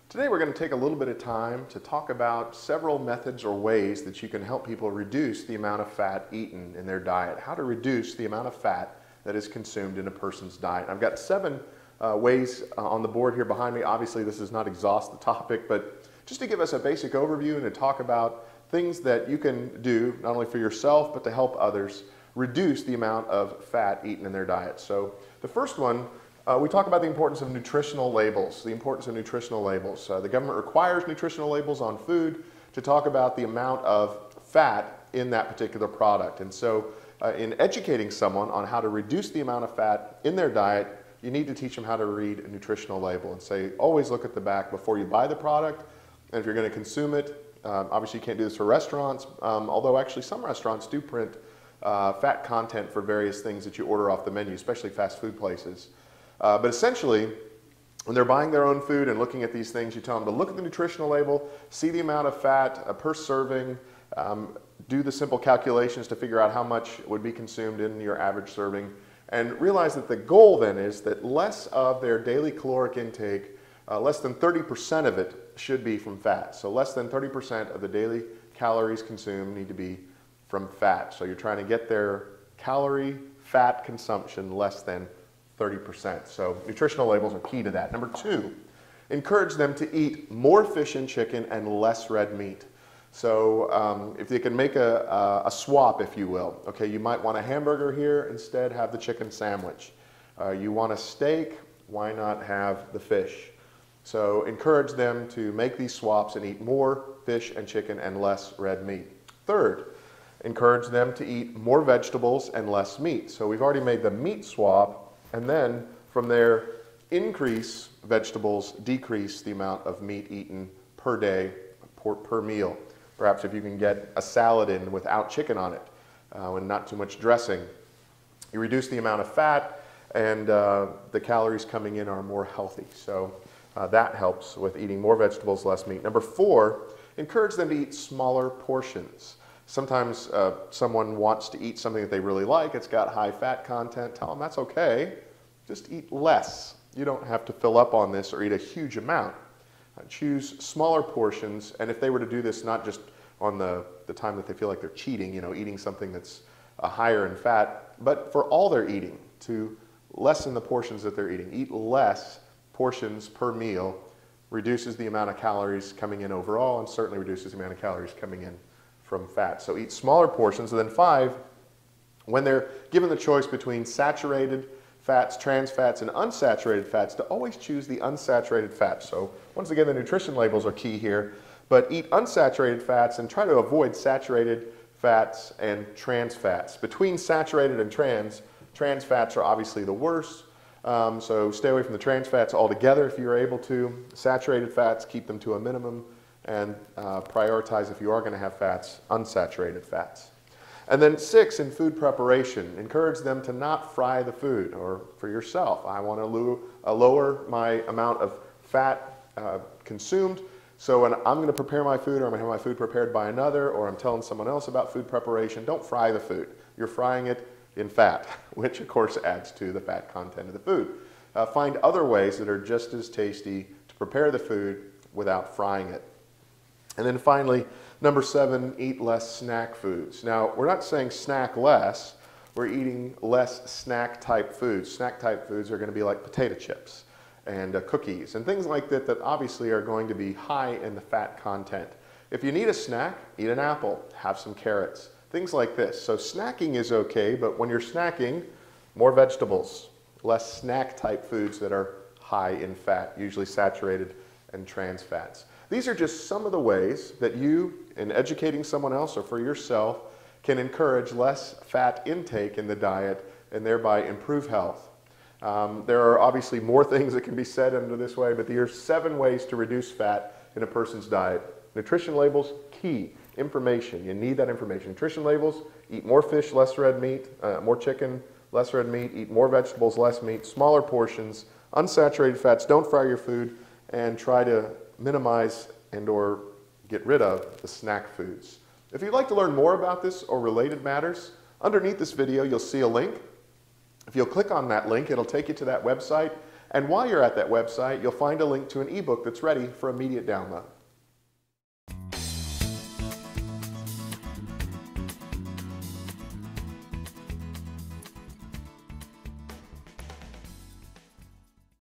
Today we're going to take a little bit of time to talk about several methods or ways that you can help people reduce the amount of fat eaten in their diet. How to reduce the amount of fat that is consumed in a person's diet. I've got seven ways on the board here behind me. Obviously this does not exhaust the topic, but just to give us a basic overview and to talk about things that you can do not only for yourself but to help others reduce the amount of fat eaten in their diet. So the first one, we talk about the importance of nutritional labels, the importance of nutritional labels. The government requires nutritional labels on food to talk about the amount of fat in that particular product. And so in educating someone on how to reduce the amount of fat in their diet, you need to teach them how to read a nutritional label and say, always look at the back before you buy the product. And if you're going to consume it, obviously you can't do this for restaurants, although actually some restaurants do print fat content for various things that you order off the menu, especially fast food places. But essentially, when they're buying their own food and looking at these things, you tell them to look at the nutritional label, see the amount of fat per serving, do the simple calculations to figure out how much would be consumed in your average serving, and realize that the goal then is that less of their daily caloric intake, less than 30% of it should be from fat. So less than 30% of the daily calories consumed need to be from fat. So you're trying to get their calorie fat consumption less than 30%. So nutritional labels are key to that. Number two, encourage them to eat more fish and chicken and less red meat. So if they can make a swap, if you will, okay, you might want a hamburger here, instead have the chicken sandwich. You want a steak, why not have the fish? So encourage them to make these swaps and eat more fish and chicken and less red meat. Third, encourage them to eat more vegetables and less meat. So we've already made the meat swap, and then from there, increase vegetables, decrease the amount of meat eaten per day, per meal. Perhaps if you can get a salad in without chicken on it and not too much dressing, you reduce the amount of fat and the calories coming in are more healthy. So that helps with eating more vegetables, less meat. Number four, encourage them to eat smaller portions. Sometimes someone wants to eat something that they really like, it's got high fat content, tell them that's okay, just eat less. You don't have to fill up on this or eat a huge amount. Choose smaller portions, and if they were to do this not just on the time that they feel like they're cheating, you know, eating something that's higher in fat, but for all they're eating, to lessen the portions that they're eating. Eat less portions per meal, reduces the amount of calories coming in overall, and certainly reduces the amount of calories coming in from fat. So eat smaller portions. And then five, when they're given the choice between saturated fats, trans fats, and unsaturated fats, to always choose the unsaturated fats. So once again, the nutrition labels are key here, but eat unsaturated fats and try to avoid saturated fats and trans fats. Between saturated and trans fats are obviously the worst, so stay away from the trans fats altogether if you're able to. Saturated fats, keep them to a minimum, and prioritize, if you are going to have fats, unsaturated fats. And then six, in food preparation, encourage them to not fry the food. Or for yourself, I want to lower my amount of fat consumed, so when I'm going to prepare my food, or I'm going to have my food prepared by another, or I'm telling someone else about food preparation, don't fry the food. You're frying it in fat, which of course adds to the fat content of the food. Find other ways that are just as tasty to prepare the food without frying it. And then finally, number seven, eat less snack foods. Now, we're not saying snack less, we're eating less snack type foods. Snack type foods are going to be like potato chips and cookies and things like that that obviously are going to be high in the fat content. If you need a snack, eat an apple, have some carrots, things like this. So snacking is okay, but when you're snacking, more vegetables, less snack type foods that are high in fat, usually saturated and trans fats. These are just some of the ways that you, in educating someone else or for yourself, can encourage less fat intake in the diet and thereby improve health. There are obviously more things that can be said under this way, but there are 7 ways to reduce fat in a person's diet. Nutrition labels, key. Information, you need that information. Nutrition labels, eat more fish, less red meat, more chicken, less red meat, eat more vegetables, less meat, smaller portions, unsaturated fats, don't fry your food, and try to minimize and or get rid of the snack foods. If you'd like to learn more about this or related matters, underneath this video you'll see a link. If you'll click on that link, it'll take you to that website, And while you're at that website, you'll find a link to an ebook that's ready for immediate download.